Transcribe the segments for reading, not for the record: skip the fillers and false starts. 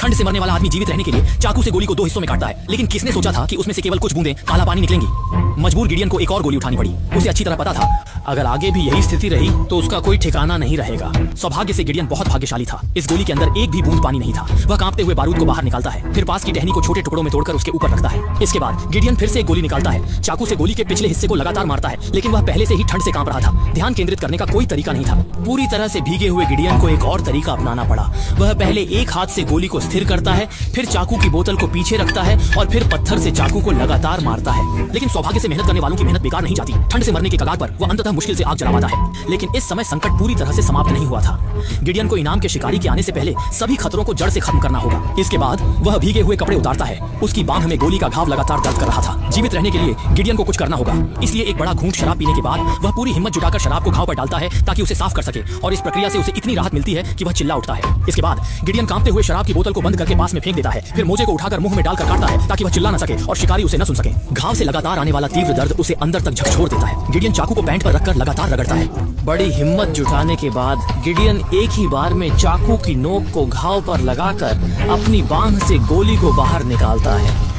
ठंड से मरने वाला आदमी जीवित रहने के लिए चाकू से गोली को 2 हिस्सों में काटता है, लेकिन किसने सोचा था कि उसमें से केवल कुछ बूंदें काला पानी निकलेंगी। मजबूर गिडियन को एक और गोली उठानी पड़ी। उसे अच्छी तरह पता था अगर आगे भी यही स्थिति रही तो उसका कोई ठिकाना नहीं रहेगा। सौभाग्य से गिडियन बहुत भाग्यशाली था। इस गोली के अंदर एक भी बूंद पानी नहीं था। वह कांपते हुए बारूद को बाहर निकालता है, फिर पास की टहनी को छोटे टुकड़ों में तोड़कर उसके ऊपर रखता है। इसके बाद गिडियन फिर से एक गोली निकालता है, चाकू से गोली के पिछले हिस्से को लगातार मारता है, लेकिन वह पहले से ही ठंड से कांप रहा था। ध्यान केंद्रित करने का कोई तरीका नहीं था। पूरी तरह से भीगे हुए गिडियन को एक और तरीका अपनाना पड़ा। वह पहले एक हाथ से गोली को स्थिर करता है, फिर चाकू की बोतल को पीछे रखता है और फिर पत्थर से चाकू को लगातार मारता है। लेकिन सौभाग्य से मेहनत करने वालों की मेहनत बेकार नहीं जाती। ठंड से मरने के कगार पर वह अंततः मुश्किल से आग जला पाता है। लेकिन इस समय संकट पूरी तरह से समाप्त नहीं हुआ था। गिडियन को इनाम के शिकारी के आने से पहले सभी खतरों को जड़ से खत्म करना होगा। इसके बाद वह भीगे हुए कपड़े उतारता है। उसकी बांह में गोली का घाव लगातार दर्द कर रहा था। जीवित रहने के लिए गिडियन को कुछ करना होगा, इसलिए एक बड़ा घूंट शराब पीने के बाद वह पूरी हिम्मत जुटाकर शराब को घाव पर डालता है ताकि उसे साफ कर सके, और इस प्रक्रिया से उसे इतनी राहत मिलती है कि वह चिल्ला उठता है। इसके बाद गिडियन कांपते हुए शराब की बोतल को बंद करके पास में फेंक देता है, फिर मोजे को उठाकर मुंह में डालकर काटता है ताकि वह चिल्ला न सके और शिकारी उसे न सुन सके। घाव से लगातार आने वाला तीव्र दर्द उसे अंदर तक झकझोर देता है। गिडियन चाकू को पैंट पर रखकर लगातार रगड़ता है। बड़ी हिम्मत जुटाने के बाद गिडियन एक ही बार में चाकू की नोक को घाव पर लगाकर अपनी बांह से गोली को बाहर निकालता है।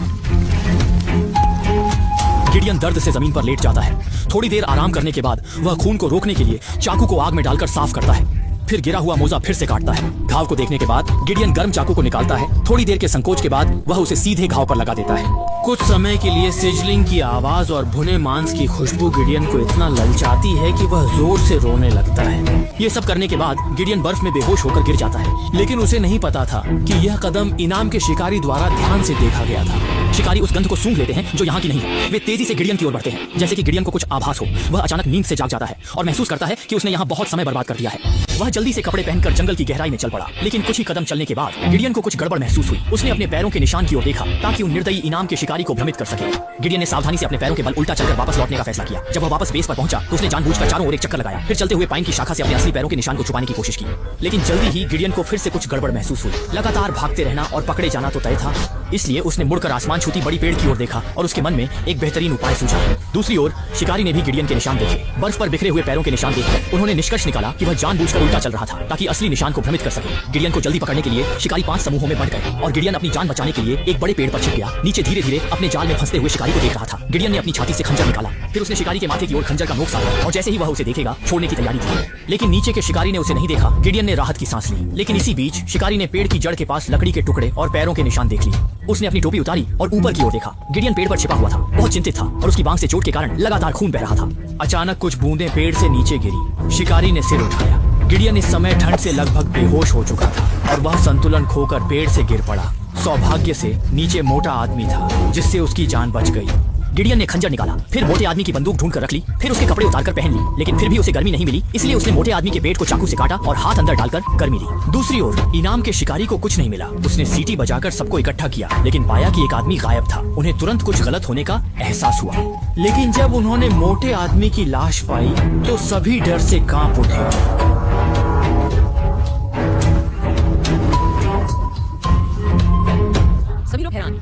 गिडियन दर्द से जमीन पर लेट जाता है। थोड़ी देर आराम करने के बाद वह खून को रोकने के लिए चाकू को आग में डालकर साफ करता है, फिर गिरा हुआ मोजा फिर से काटता है। घाव को देखने के बाद गिडियन गर्म चाकू को निकालता है। थोड़ी देर के संकोच के बाद वह उसे सीधे घाव पर लगा देता है। कुछ समय के लिए सिजलिंग की आवाज और भुने मांस की खुशबू गिडियन को इतना ललचाती है कि वह जोर से रोने लगता है। ये सब करने के बाद गिडियन बर्फ में बेहोश होकर गिर जाता है, लेकिन उसे नहीं पता था कि यह कदम इनाम के शिकारी द्वारा ध्यान से देखा गया था। शिकारी उस गंध को सूंघ लेते हैं जो यहाँ की नहीं है। वे तेजी से गिडियन की ओर बढ़ते हैं, जैसे कि गिडियन को कुछ आभास हो। वह अचानक नींद से जाग जाता है और महसूस करता है कि उसने यहाँ बहुत समय बर्बाद कर दिया है। वह जल्दी से कपड़े पहनकर जंगल की गहराई में चल पड़ा, लेकिन कुछ ही कदम चलने के बाद गिडियन को कुछ गड़बड़ महसूस हुई। उसने अपने पैरों के निशान की ओर देखा ताकि उन निर्दयी इनाम के शिकारी को भ्रमित कर सके। गिडियन ने सावधानी से अपने पैरों के बल उल्टा चलकर वापस लौटने का फैसला किया। जब वह वापस बेस पर पहुंचा तो उसने जानबूझकर चारों ओर एक चक्कर लगाया, फिर चलते हुए पाइन की शाखा से अपने असली पैरों के निशान को छुपाने की कोशिश की। लेकिन जल्दी ही गिडियन को फिर से कुछ गड़बड़ महसूस हुई। लगातार भागते रहना और पकड़े जाना तो तय था, इसलिए उसने मुड़कर आसमान छूती बड़ी पेड़ की ओर देखा और उसके मन में एक बेहतरीन उपाय सूझा। दूसरी ओर शिकारी ने भी गिडियन के निशान देखे। बर्फ पर बिखरे हुए पैरों के निशान देखकर उन्होंने निष्कर्ष निकाला कि वह जानबूझकर उल्टा चल रहा था ताकि असली निशान को भ्रमित कर सके। गिडियन को जल्दी पकड़ने के लिए शिकारी 5 समूहों में बढ़ गए और गिडियन अपनी जान बचाने के लिए एक बड़े पेड़ पर छिप गया। नीचे धीरे धीरे अपने जाल में फंसते हुए शिकारी को देख रहा था। गिडियन ने अपनी छाती से खंजर निकाला, फिर उसने शिकारी के माथे की ओर खंजर का नोक साधा और जैसे ही वह उसे देखेगा छोड़ने की तैयारी की, लेकिन नीचे के शिकारी ने उसे नहीं देखा। गिडियन ने राहत की सांस ली, लेकिन इसी बीच शिकारी ने पेड़ की जड़ के पास लकड़ी के टुकड़े और पैरों के निशान देख लिए। उसने अपनी टोपी उतारी और ऊपर की ओर देखा। गिडियन पेड़ पर छिपा हुआ था, बहुत चिंतित था और उसकी बांह से चोट के कारण लगातार खून बह रहा था। अचानक कुछ बूंदें पेड़ से नीचे गिरी। शिकारी ने सिर उठाया। गिडियन इस समय ठंड से लगभग बेहोश हो चुका था और वह संतुलन खोकर पेड़ से गिर पड़ा। सौभाग्य से नीचे मोटा आदमी था जिससे उसकी जान बच गई। गिडियन ने खंजर निकाला, फिर मोटे आदमी की बंदूक ढूंढकर रख ली, फिर उसके कपड़े उतारकर पहन ली, लेकिन फिर भी उसे गर्मी नहीं मिली, इसलिए उसने मोटे आदमी के पेट को चाकू से काटा और हाथ अंदर डालकर गर्मी ली। दूसरी ओर इनाम के शिकारी को कुछ नहीं मिला। उसने सीटी बजाकर सबको इकट्ठा किया, लेकिन पाया कि एक आदमी गायब था। उन्हें तुरंत कुछ गलत होने का एहसास हुआ, लेकिन जब उन्होंने मोटे आदमी की लाश पाई तो सभी डर से कांप उठे।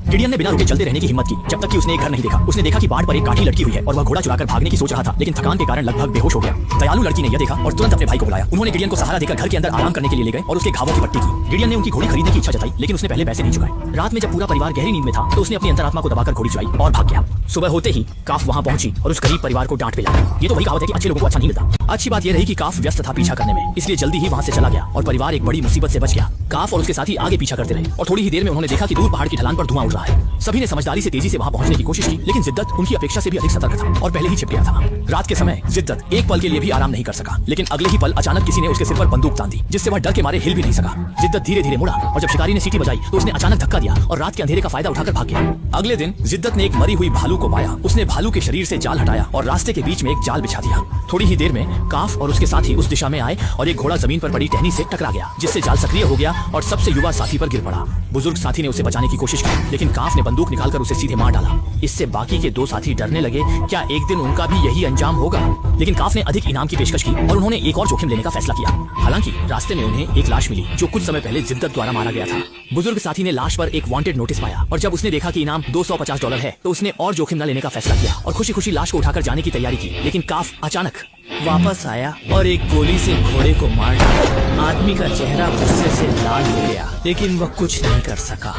गिडियन ने बिना रुके चलते रहने की हिम्मत की जब तक कि उसने एक घर नहीं देखा। उसने देखा कि बाड़ पर एक काठी लटकी हुई है और वह घोड़ा चुराकर भागने की सोच रहा था, लेकिन थकान के कारण लगभग बेहोश हो गया। दयालु लड़की ने यह देखा और तुरंत अपने भाई को बुलाया। उन्होंने गिडियन को सहारा देकर घर के अंदर आराम करने के लिए ले गए और उसके घावों की पट्टी की। गिडियन ने उनकी घोड़ी खरीदने की इच्छा जताई, लेकिन उसने पहले पैसे नहीं चुकाए। रात में जब पूरा परिवार गहरी नींद में था तो उसने अपनी अंतरात्मा को दबाकर घोड़ी चुराई और भाग गया। सुबह होते ही काफ वहां पहुंची और उस गरीब परिवार को डांट पिलाई। ये तो वही कहावत है कि अच्छे लोगों को अच्छा नहीं मिलता। अच्छी बात यह रही कि काफ व्यस्त था पीछा करने में, इसलिए जल्दी ही वहां से चला गया और परिवार एक बड़ी मुसीबत से बच गया। काफ और उसके साथी आगे पीछा करते रहे और थोड़ी ही देर में उन्होंने देखा कि दूर पहाड़ की ढलान पर धुआं उड़ रहा है। सभी ने समझदारी से तेजी से वहां पहुंचने की कोशिश की, लेकिन जिद्दत उनकी अपेक्षा से भी अधिक सतर्क था और पहले ही छिप गया था। रात के समय जिद्दत एक पल के लिए भी आराम नहीं कर सका, लेकिन अगले ही पल अचानक किसी ने उसके सिर पर बंदूक तान दी, जिससे वह डर के मारे हिल भी नहीं सका। जिद्दत धीरे धीरे मुड़ा और जब शिकारी ने सीटी बजाई तो उसने अचानक धक्का दिया और रात के अंधेरे का फायदा उठाकर भाग गया। अगले दिन जिद्दत ने एक मरी हुई भालू को पाया। उसने भालू के शरीर से जाल हटाया और रास्ते के बीच में एक जाल बिछा दिया। थोड़ी ही देर में काफ और उसके साथी उस दिशा में आए और एक घोड़ा जमीन पर पड़ी टहनी से टकरा गया, जिससे जाल सक्रिय हो गया और सबसे युवा साथी पर गिर पड़ा। बुजुर्ग साथी ने उसे बचाने की कोशिश की, लेकिन काफ ने बंदूक निकालकर उसे सीधे मार डाला। इससे बाकी के 2 साथी डरने लगे, क्या एक दिन उनका भी यही अंजाम होगा। लेकिन काफ ने अधिक इनाम की पेशकश की और उन्होंने एक और जोखिम लेने का फैसला किया। हालांकि रास्ते में उन्हें एक लाश मिली जो कुछ समय पहले जिद्दत द्वारा मारा गया था। बुजुर्ग साथी ने लाश पर एक वांटेड नोटिस पाया और जब उसने देखा कि इनाम $250 है तो उसने और जोखिम न लेने का फैसला किया और खुशी खुशी लाश को उठाकर जाने की तैयारी की। लेकिन काफ अचानक वापस आया और एक गोली से घोड़े को मार डाला। आदमी का चेहरा गुस्से से लाल हो गया, लेकिन वह कुछ नहीं कर सका।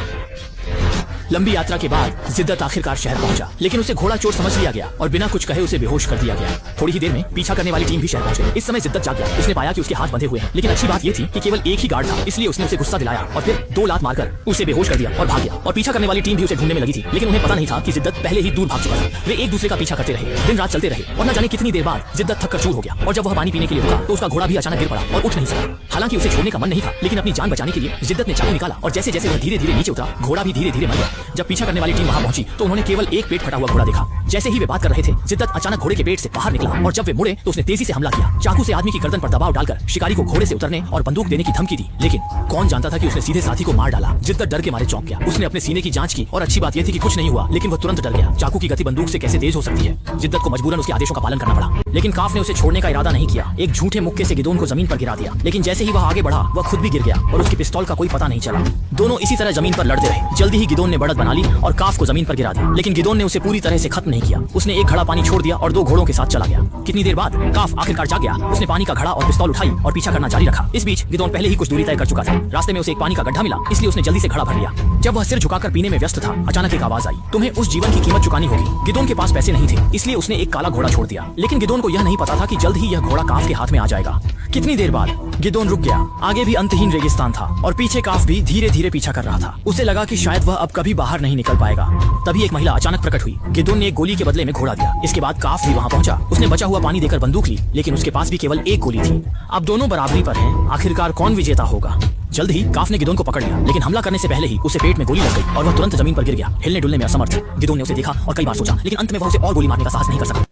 लंबी यात्रा के बाद जिद्दत आखिरकार शहर पहुंचा, लेकिन उसे घोड़ा चोर समझ लिया गया और बिना कुछ कहे उसे बेहोश कर दिया गया। थोड़ी ही देर में पीछा करने वाली टीम भी शहर पहुंच गई। इस समय जिद्दत जाग गया। उसने पाया कि उसके हाथ बंधे हुए हैं, लेकिन अच्छी बात यह थी कि केवल एक ही गार्ड था, इसलिए उसने उसे गुस्सा दिलाया और फिर 2 लात मारकर उसे बेहोश कर दिया और भाग गया। और पीछा करने वाली टीम भी उसे ढूंढने में लगी थी, लेकिन उन्हें पता नहीं था कि जिद्दत पहले ही दूर भाग चुका था। वे एक दूसरे का पीछा करते रहे, दिन रात चलते रहे और न जाने कितनी देर बाद जिद्दत थक कर चूर हो गया। और जब वह पानी पीने के लिए रुका तो उसका घोड़ा भी अचानक गिर पड़ा और उठ नहीं सका। हालांकि उसे छोड़ने का मन नहीं था, लेकिन अपनी जान बचाने के लिए जिद्दत ने चाकू निकाला और जैसे जैसे वह धीरे धीरे नीचे उतरा, घोड़ा भी धीरे धीरे मर गया। जब पीछा करने वाली टीम वहां पहुंची तो उन्होंने केवल एक पेट फटा हुआ घोड़ा देखा। जैसे ही वे बात कर रहे थे, जिद्दत अचानक घोड़े के पेट से बाहर निकला और जब वे मुड़े तो उसने तेजी से हमला किया। चाकू से आदमी की गर्दन पर दबाव डालकर शिकारी को घोड़े से उतरने और बंदूक देने की धमकी दी, लेकिन कौन जानता था कि उसने सीधे साथी को मार डाला। जिद्दत डर के मारे चौंक गया। उसने अपने सीने की जांच की और अच्छी बात यह थी कि कुछ नहीं हुआ, लेकिन वह तुरंत डर गया। चाकू की गति बंदूक से कैसे तेज हो सकती है। जिद्दत को मजबूरन उसके आदेशों का पालन करना पड़ा, लेकिन काफ ने उसे छोड़ने का इरादा नहीं किया। एक झूठे मुक्के से गिदोन को जमीन पर गिरा दिया, लेकिन जैसे ही वह आगे बढ़ा वह खुद भी गिर गया और उसकी पिस्तौल का कोई पता नहीं चला। दोनों इसी तरह जमीन पर लड़ते रहे। जल्दी ही गिदोन ने बढ़त बना ली और काफ को जमीन पर गिरा दिया, लेकिन गिदोन ने उसे पूरी तरह से खत्म नहीं किया। उसने एक घड़ा पानी छोड़ दिया और 2 घोड़ों के साथ चला गया। कितनी देर बाद काफ आखिरकार जाग गया। उसने पानी का घड़ा और पिस्तौल उठाई और पीछा करना जारी रखा। इस बीच गिदोन पहले ही कुछ दूरी तय कर चुका था। रास्ते में उसे एक पानी का गड्ढा मिला, इसलिए उसने जल्दी से घड़ा भर लिया। जब वह सिर झुकाकर पीने में व्यस्त था, अचानक एक आवाज आई, तुम्हें उस जीवन की कीमत चुकानी होगी। गिदोन के पास पैसे नहीं थे, इसलिए उसने एक काला घोड़ा छोड़ दिया, लेकिन गिदोन को यह नहीं पता था कि जल्द ही यह घोड़ा काफ के हाथ में आ जाएगा। कितनी देर बाद गिदोन रुक गया। आगे भी अंतहीन रेगिस्तान था और पीछे काफ भी धीरे धीरे पीछा कर रहा था। उसे लगा कि शायद वह अब कभी बाहर नहीं निकल पाएगा। तभी एक महिला अचानक प्रकट हुई। गिदोन ने एक गोली के बदले में घोड़ा दिया। इसके बाद काफ भी वहां पहुंचा। उसने बचा हुआ पानी देकर बंदूक ली, लेकिन उसके पास भी केवल एक गोली थी। अब दोनों बराबरी पर हैं। आखिरकार कौन विजेता होगा। जल्द ही काफ ने गिदोन को पकड़ लिया, लेकिन हमला करने से पहले ही उसे पेट में गोली लग गई और वह तुरंत जमीन पर गिर गया। हिलने डुलने में असमर्थ। गिदोन ने उसे देखा और कई बार सोचा, लेकिन अंत में वह उसे और गोली मारने का साहस नहीं कर सका।